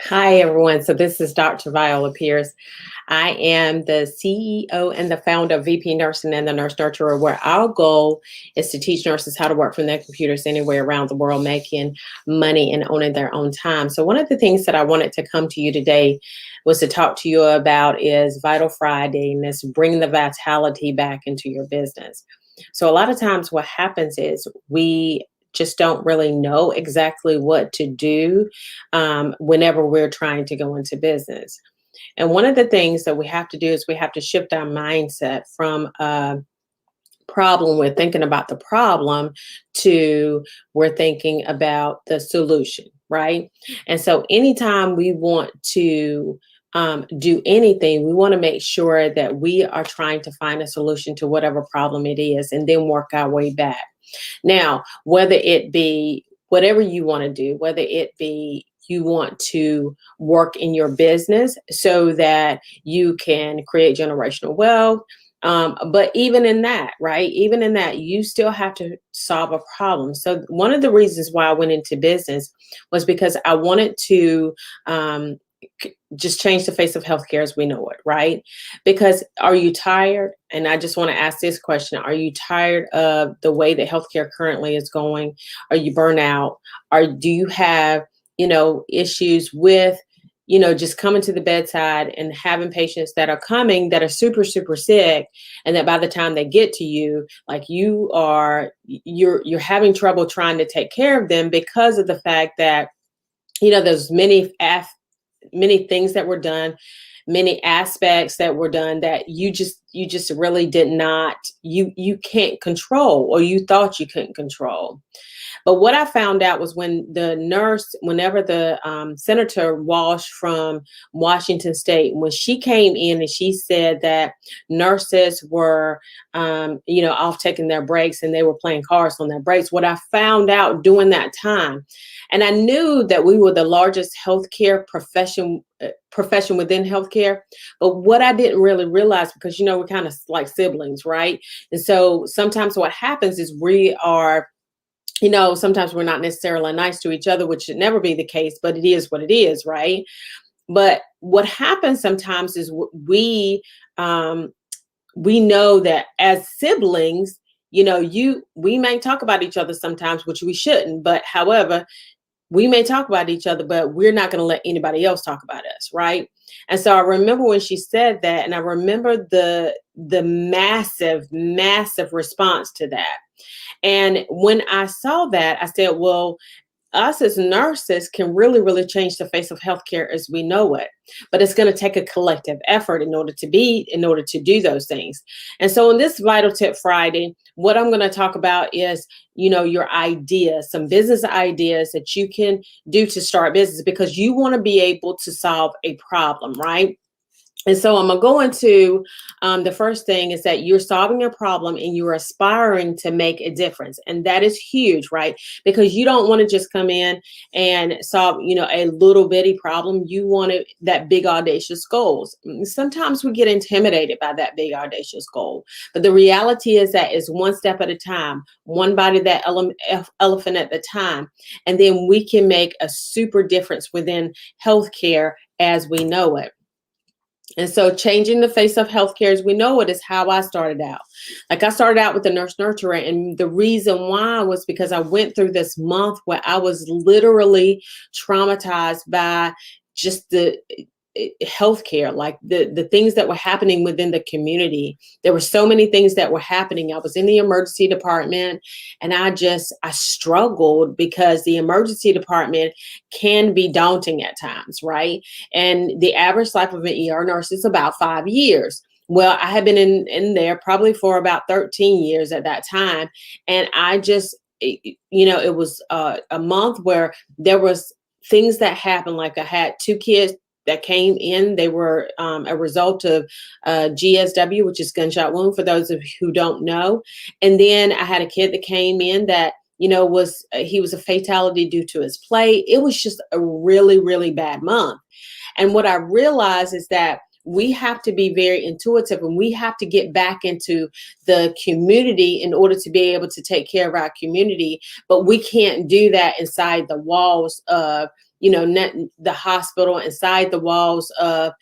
Hi, everyone. So this is Dr. Viola Pierce. I am the CEO and the founder of VP Nursing and the Nurse Nurturer, where our goal is to teach nurses how to work from their computers anywhere around the world, making money and owning their own time. So one of the things that I wanted to come to you today was to talk to you about is Vital Friday, and it's bringing the vitality back into your business. So a lot of times what happens is we just don't really know exactly what to do whenever we're trying to go into business. And one of the things that we have to do is we have to shift our mindset from a problem, we're thinking about the problem, to we're thinking about the solution, right? And so anytime we want to do anything, we want to make sure that we are trying to find a solution to whatever problem it is and then work our way back. Now, whether it be whatever you want to do, whether it be you want to work in your business so that you can create generational wealth. But even in that, right? Even in that, you still have to solve a problem. So one of the reasons why I went into business was because I wanted to um, just change the face of healthcare as we know it, right? Because are you tired? And I just want to ask this question. Are you tired of the way that healthcare currently is going? Are you burnt out? Or do you have, issues with, just coming to the bedside and having patients that are coming that are super, super sick, and that by the time they get to you, like you're having trouble trying to take care of them because of the fact that, there's many things that were done, many aspects that were done that you just really did not, you can't control, or you thought you couldn't control. But what I found out was whenever the Senator Walsh from Washington State, when she came in and she said that nurses were, off taking their breaks and they were playing cards on their breaks, what I found out during that time, and I knew that we were the largest healthcare profession within healthcare, but what I didn't really realize, because we're kind of like siblings, right? And so sometimes what happens is we are, sometimes we're not necessarily nice to each other, which should never be the case, but it is what it is, right? But what happens sometimes is um, we know that as siblings, we may talk about each other sometimes, which we shouldn't. But however, we may talk about each other, but we're not going to let anybody else talk about us, right? And so I remember when she said that, and I remember the massive, massive response to that. And when I saw that, I said, well, us as nurses can really, really change the face of healthcare as we know it. But it's going to take a collective effort in order to do those things. And so in this Vital Tip Friday, what I'm going to talk about is, your ideas, some business ideas that you can do to start business, because you want to be able to solve a problem, right? And so I'm going to go into the first thing is that you're solving a problem and you're aspiring to make a difference. And that is huge, right? Because you don't want to just come in and solve, a little bitty problem. You want that big audacious goals. Sometimes we get intimidated by that big audacious goal. But the reality is that it's one step at a time, one bite of that elephant at the time. And then we can make a super difference within healthcare as we know it. And so changing the face of healthcare as we know it is how I started out. Like, I started out with the nurse nurturer. And the reason why was because I went through this month where I was literally traumatized by just the healthcare, like the things that were happening within the community. There were so many things that were happening. I was in the emergency department, and I struggled because the emergency department can be daunting at times, right? And the average life of an ER nurse is about 5 years. Well, I had been in there probably for about 13 years at that time. And it was a month where there was things that happened. Like, I had 2 kids that came in. They were a result of GSW, which is gunshot wound, for those of you who don't know. And then I had a kid that came in that, he was a fatality due to his play. It was just a really, really bad month. And what I realized is that we have to be very intuitive, and we have to get back into the community in order to be able to take care of our community. But we can't do that inside the walls of the hospital, inside the walls of,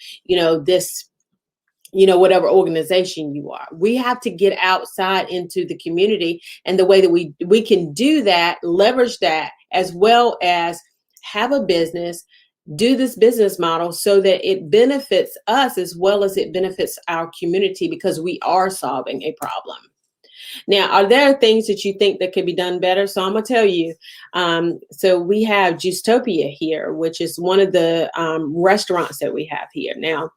this, whatever organization you are. We have to get outside into the community. And the way that we can do that, leverage that, as well as have a business, do this business model so that it benefits us as well as it benefits our community, because we are solving a problem. Now, are there things that you think that could be done better? So I'm going to tell you. So we have Juicetopia here, which is one of the restaurants that we have here. Now,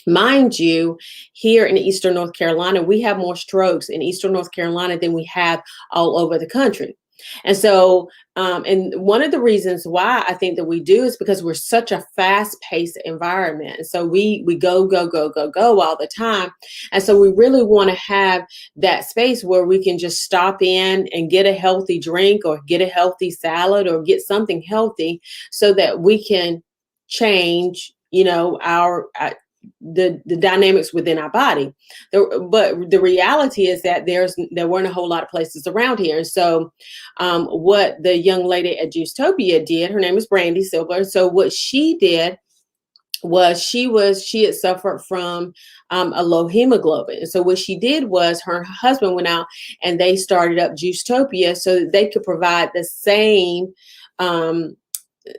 mind you, here in Eastern North Carolina, we have more strokes in Eastern North Carolina than we have all over the country. And so, and one of the reasons why I think that we do is because we're such a fast-paced environment. And so we go, go, go, go, go all the time. And so we really want to have that space where we can just stop in and get a healthy drink or get a healthy salad or get something healthy so that we can change, our the dynamics within our body. But the reality is that there weren't a whole lot of places around here. And so what the young lady at Juicetopia did, her name is Brandy Silver. So what she did was she had suffered from a low hemoglobin. And so what she did was her husband went out and they started up Juicetopia so that they could provide the same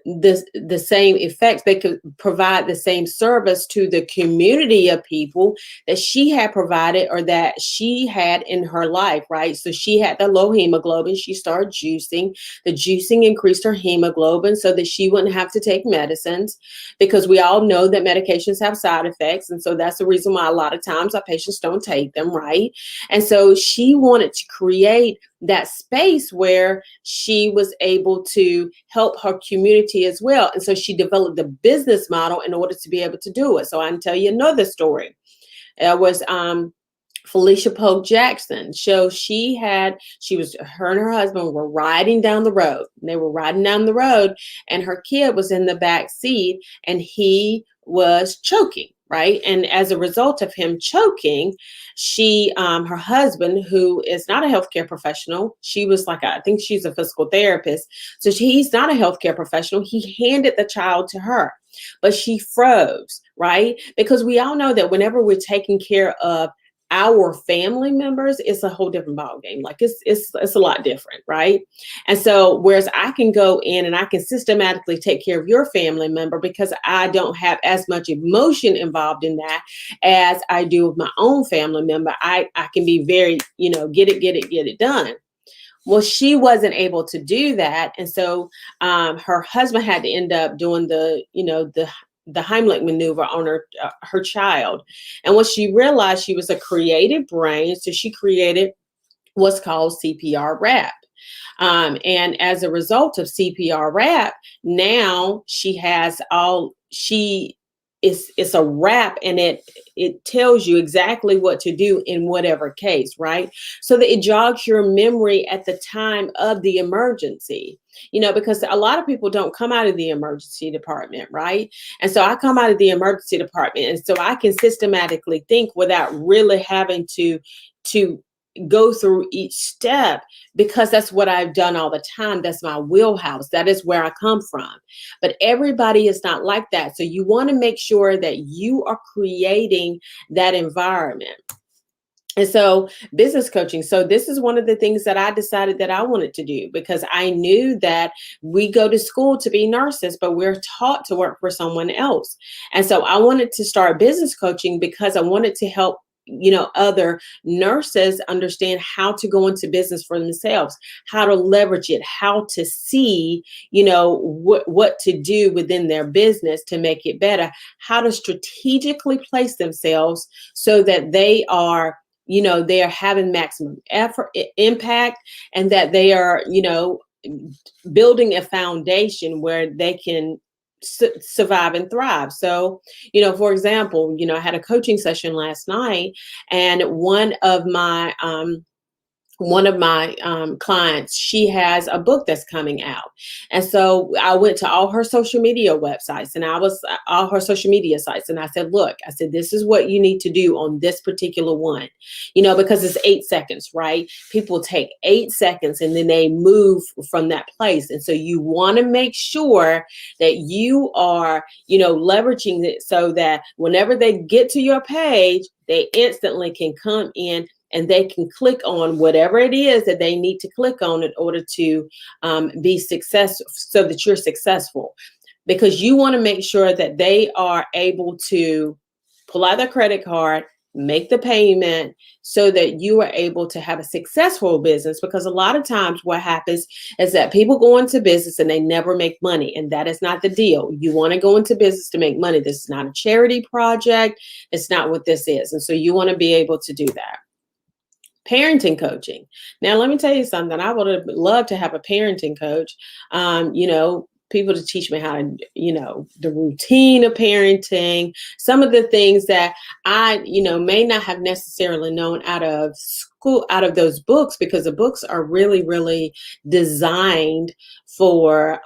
the same effects. They could provide the same service to the community of people that she had provided or that she had in her life, right? So she had the low hemoglobin. She started juicing. The juicing increased her hemoglobin so that she wouldn't have to take medicines, because we all know that medications have side effects. And so that's the reason why a lot of times our patients don't take them, right? And so she wanted to create that space where she was able to help her community as well. And so she developed the business model in order to be able to do it. So I can tell you another story. It was Felicia Polk Jackson. So her and her husband were riding down the road. They were riding down the road and her kid was in the back seat and he was choking. Right. And as a result of him choking, her husband, who is not a healthcare professional, she was I think she's a physical therapist. So he's not a healthcare professional. He handed the child to her, but she froze. Right. Because we all know that whenever we're taking care of our family members, it's a whole different ballgame. It's a lot different, right? And so, whereas I can go in and I can systematically take care of your family member because I don't have as much emotion involved in that as I do with my own family member, I can be very, get it done. Well, she wasn't able to do that. And so her husband had to end up doing the Heimlich maneuver on her child. And what she realized, she was a creative brain. So she created what's called CPR wrap. And as a result of CPR wrap, now it's a wrap, and it tells you exactly what to do in whatever case, right? So that it jogs your memory at the time of the emergency, because a lot of people don't come out of the emergency department, right? And so I come out of the emergency department, and so I can systematically think without really having to go through each step, because that's what I've done all the time. That's my wheelhouse. That is where I come from. But everybody is not like that. So you want to make sure that you are creating that environment. And so business coaching. So this is one of the things that I decided that I wanted to do, because I knew that we go to school to be nurses, but we're taught to work for someone else. And so I wanted to start business coaching because I wanted to help other nurses understand how to go into business for themselves, how to leverage it, how to see, what to do within their business to make it better, how to strategically place themselves so that they are having maximum impact, and that they are, building a foundation where they can survive and thrive. So, for example, I had a coaching session last night, and one of my one of my clients, she has a book that's coming out. And so I went to all her social media websites and all her social media sites. And I said, look, I said, this is what you need to do on this particular one, because it's 8 seconds, right? People take 8 seconds and then they move from that place. And so you want to make sure that you are, leveraging it so that whenever they get to your page, they instantly can come in and they can click on whatever it is that they need to click on in order to be successful, so that you're successful. Because you want to make sure that they are able to pull out their credit card, make the payment, so that you are able to have a successful business. Because a lot of times what happens is that people go into business and they never make money. And that is not the deal. You want to go into business to make money. This is not a charity project. It's not what this is. And so you want to be able to do that. Parenting coaching. Now, let me tell you something. I would have loved to have a parenting coach, people to teach me how to, the routine of parenting, some of the things that I, may not have necessarily known out of school, out of those books, because the books are really, really designed for,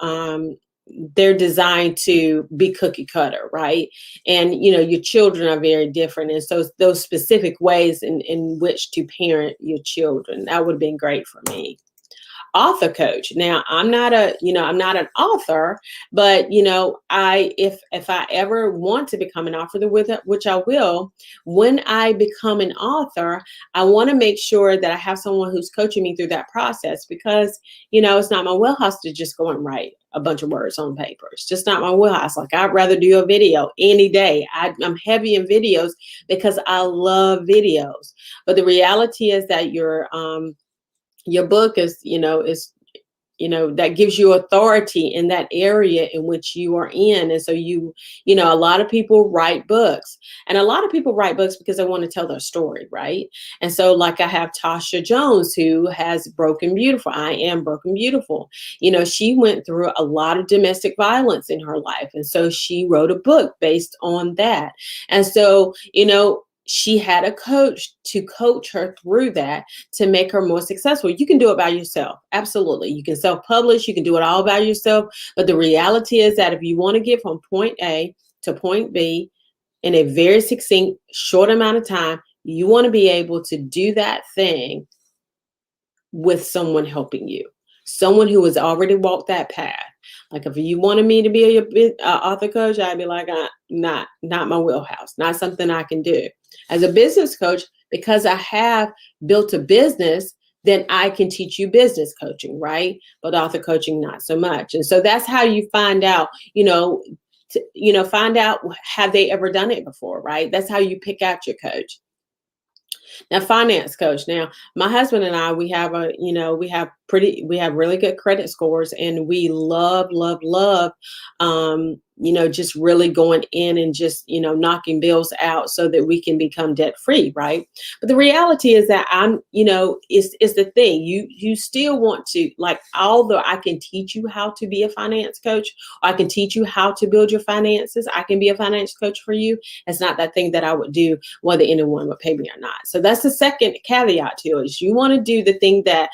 they're designed to be cookie cutter, right? And, your children are very different. And so those specific ways in which to parent your children, that would have been great for me. Author coach. Now, I'm not an author, but if I ever want to become an author, which I will, when I become an author, I want to make sure that I have someone who's coaching me through that process, because it's not my wheelhouse to just go and write a bunch of words on paper. It's just not my wheelhouse. Like, I'd rather do a video any day. I'm heavy in videos because I love videos. But the reality is that your book is, that gives you authority in that area in which you are in. And so a lot of people write books, and a lot of people write books because they want to tell their story, right? And so, like, I have Tasha Jones, who has Broken Beautiful. I Am Broken Beautiful. She went through a lot of domestic violence in her life. And so she wrote a book based on that. And so, she had a coach to coach her through that to make her more successful. You can do it by yourself. Absolutely. You can self-publish. You can do it all by yourself. But the reality is that if you want to get from point A to point B in a very succinct, short amount of time, you want to be able to do that thing with someone helping you, someone who has already walked that path. Like, if you wanted me to be a author coach, I'd be like, not my wheelhouse, not something I can do. As a business coach, because I have built a business, then I can teach you business coaching, right? But author coaching, not so much. And so that's how you find out, find out, have they ever done it before, right? That's how you pick out your coach. Now, finance coach. Now, my husband and I, we have really good credit scores, and we love, just really going in and just, knocking bills out so that we can become debt free, right? But the reality is that is the thing. You still want to, like, although I can teach you how to be a finance coach, or I can teach you how to build your finances, I can be a finance coach for you. It's not that thing that I would do whether anyone would pay me or not. So that's the second caveat to it, is you want to do the thing that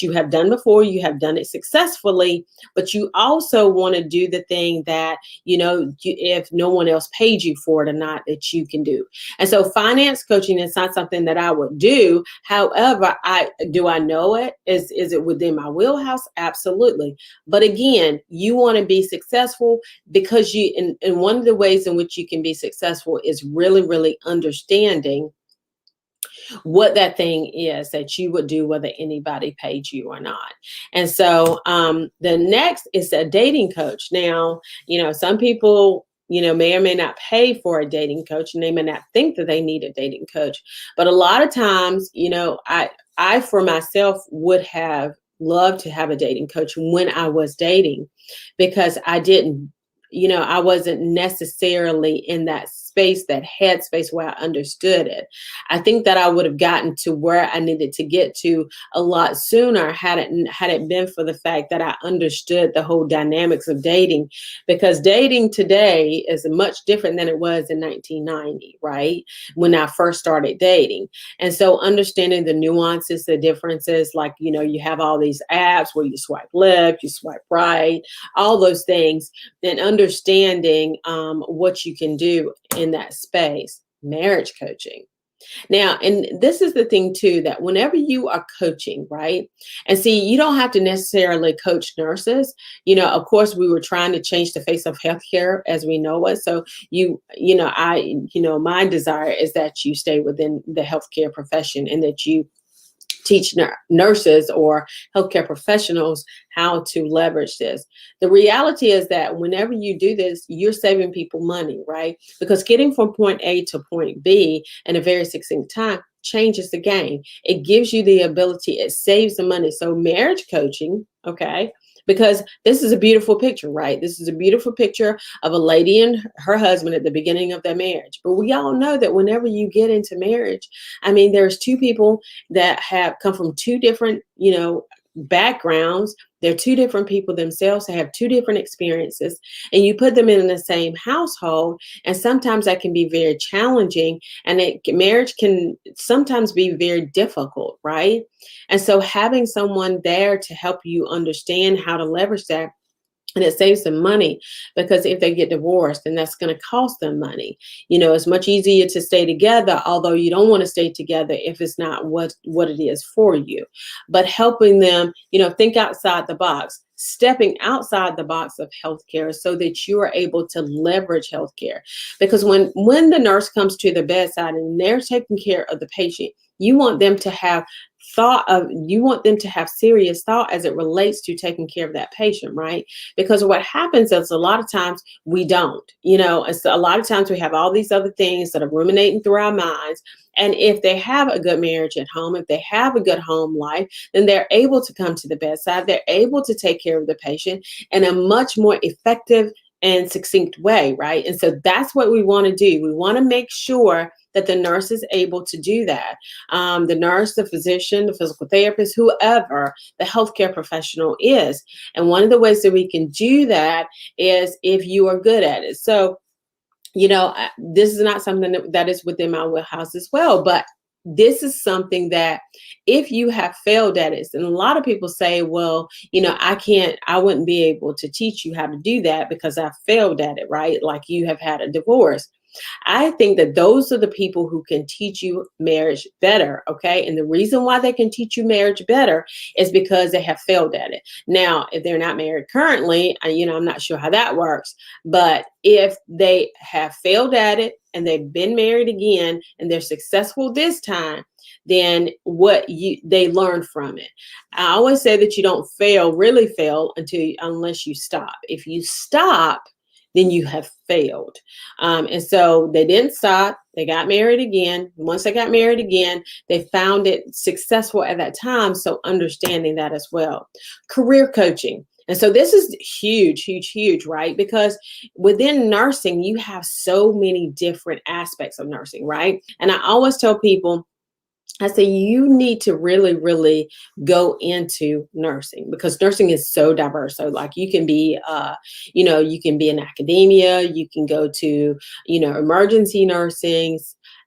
you have done before, you have done it successfully, but you also want to do the thing that, if no one else paid you for it or not, that you can do. And so finance coaching is not something that I would do. However, I know it? Is it within my wheelhouse? Absolutely. But again, you want to be successful because and one of the ways in which you can be successful is really, really understanding what that thing is that you would do whether anybody paid you or not. And so the next is a dating coach. Now, some people, may or may not pay for a dating coach, and they may not think that they need a dating coach. But a lot of times, I for myself would have loved to have a dating coach when I was dating, because I didn't, I wasn't necessarily in that space, that headspace where I understood it. I think that I would have gotten to where I needed to get to a lot sooner had it been for the fact that I understood the whole dynamics of dating, because dating today is much different than it was in 1990, right? When I first started dating. And so understanding the nuances, the differences, like, you have all these apps where you swipe left, you swipe right, all those things, and understanding what you can do in that space. Marriage coaching. Now, and this is the thing too, that whenever you are coaching, right? And see, you don't have to necessarily coach nurses. Of course, we were trying to change the face of healthcare as we know it. So my desire is that you stay within the healthcare profession and that you teach nurses or healthcare professionals how to leverage this. The reality is that whenever you do this, you're saving people money, right? Because getting from point A to point B in a very succinct time changes the game. It gives you the ability, it saves the money. So marriage coaching, okay, because this is a beautiful picture, right? This is a beautiful picture of a lady and her husband at the beginning of their marriage. But we all know that whenever you get into marriage, I mean, there's two people that have come from two different, backgrounds. They're two different people themselves. They have two different experiences, and you put them in the same household. And sometimes that can be very challenging, and marriage can sometimes be very difficult, right? And so having someone there to help you understand how to leverage that, and it saves them money, because if they get divorced, then that's going to cost them money. It's much easier to stay together, although you don't want to stay together if it's not what it is for you. But helping them, think outside the box, stepping outside the box of healthcare so that you are able to leverage healthcare. Because when the nurse comes to the bedside and they're taking care of the patient, you want them to have serious thought as it relates to taking care of that patient, right? Because what happens is a lot of times we don't, it's a lot of times we have all these other things that are ruminating through our minds. And if they have a good marriage at home, if they have a good home life, then they're able to come to the bedside. They're able to take care of the patient in a much more effective and succinct way, right? And so that's what we want to do. We want to make sure that the nurse is able to do that. The nurse, the physician, the physical therapist, whoever the healthcare professional is. And one of the ways that we can do that is if you are good at it. So, this is not something that is within my wheelhouse as well, but this is something that if you have failed at it, and a lot of people say, well, I wouldn't be able to teach you how to do that because I failed at it, right? Like you have had a divorce. I think that those are the people who can teach you marriage better, okay? And the reason why they can teach you marriage better is because they have failed at it. Now, if they're not married currently, I'm not sure how that works, but if they have failed at it and they've been married again and they're successful this time, then they learn from it. I always say that you don't really fail unless you stop. If you stop, then you have failed. And so they didn't stop. They got married again. Once they got married again, they found it successful at that time. So understanding that as well. Career coaching. And so this is huge, huge, huge, right? Because within nursing, you have so many different aspects of nursing, right? And I always tell people, I say you need to really, really go into nursing, because nursing is so diverse. So like you can be, you can be in academia, you can go to, emergency nursing,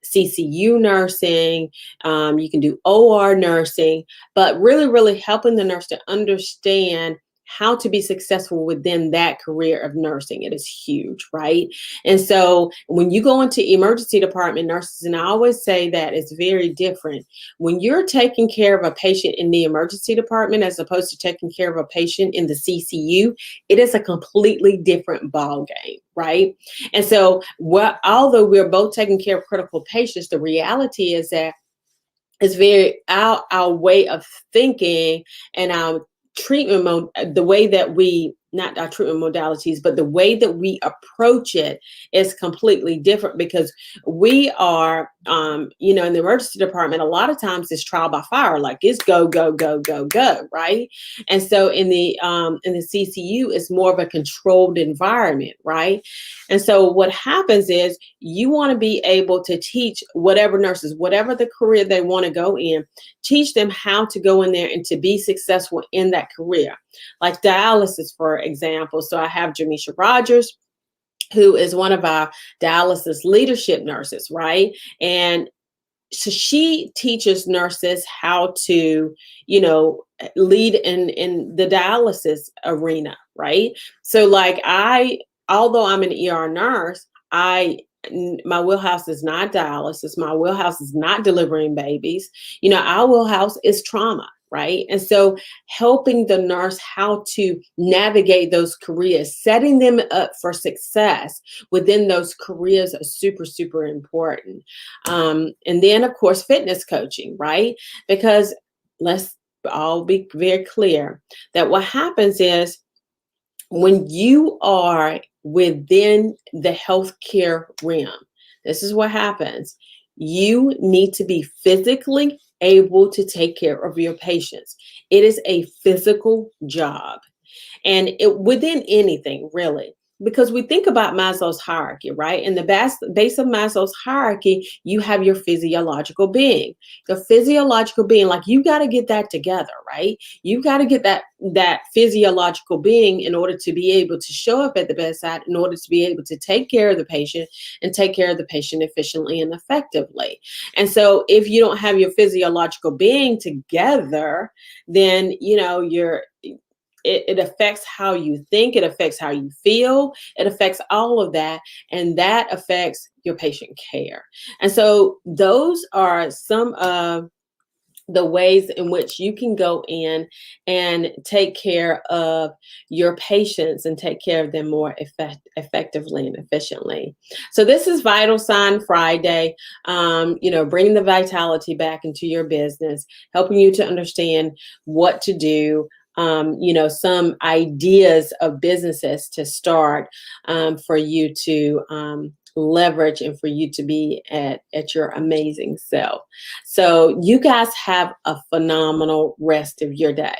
CCU nursing, you can do OR nursing, but really, really helping the nurse to understand how to be successful within that career of nursing. It is huge, right? And so when you go into emergency department nurses, and I always say that it's very different. When you're taking care of a patient in the emergency department as opposed to taking care of a patient in the CCU, it is a completely different ball game, right? And so although we're both taking care of critical patients, the reality is that it's very our way of thinking and our treatment mode, the way that we not our treatment modalities, but the way that we approach it is completely different, because we are, in the emergency department, a lot of times it's trial by fire, like it's go, go, go, go, go, right? And so in the CCU, it's more of a controlled environment, right? And so what happens is you want to be able to teach whatever nurses, whatever the career they want to go in, teach them how to go in there and to be successful in that career. Like dialysis, for example. So I have Jamisha Rogers, who is one of our dialysis leadership nurses, right? And so she teaches nurses how to, lead in the dialysis arena, right? So like although I'm an ER nurse, my wheelhouse is not dialysis. My wheelhouse is not delivering babies. Our wheelhouse is trauma, right? And so helping the nurse how to navigate those careers, setting them up for success within those careers is super, super important. And then, of course, fitness coaching, right? Because let's all be very clear that what happens is when you are within the healthcare realm, this is what happens. You need to be physically able to take care of your patients. It is a physical job. And within anything, really, because we think about Maslow's hierarchy, right? In the base of Maslow's hierarchy, you have your physiological being. The physiological being, like, you got to get that together, right? You got to get that physiological being in order to be able to show up at the bedside, in order to be able to take care of the patient and take care of the patient efficiently and effectively. And so if you don't have your physiological being together, then it affects how you think, it affects how you feel, it affects all of that, and that affects your patient care. And so those are some of the ways in which you can go in and take care of your patients and take care of them more effectively and efficiently. So this is Vital Sign Friday, bringing the vitality back into your business, helping you to understand what to do, some ideas of businesses to start, for you to leverage and for you to be at your amazing self. So you guys have a phenomenal rest of your day.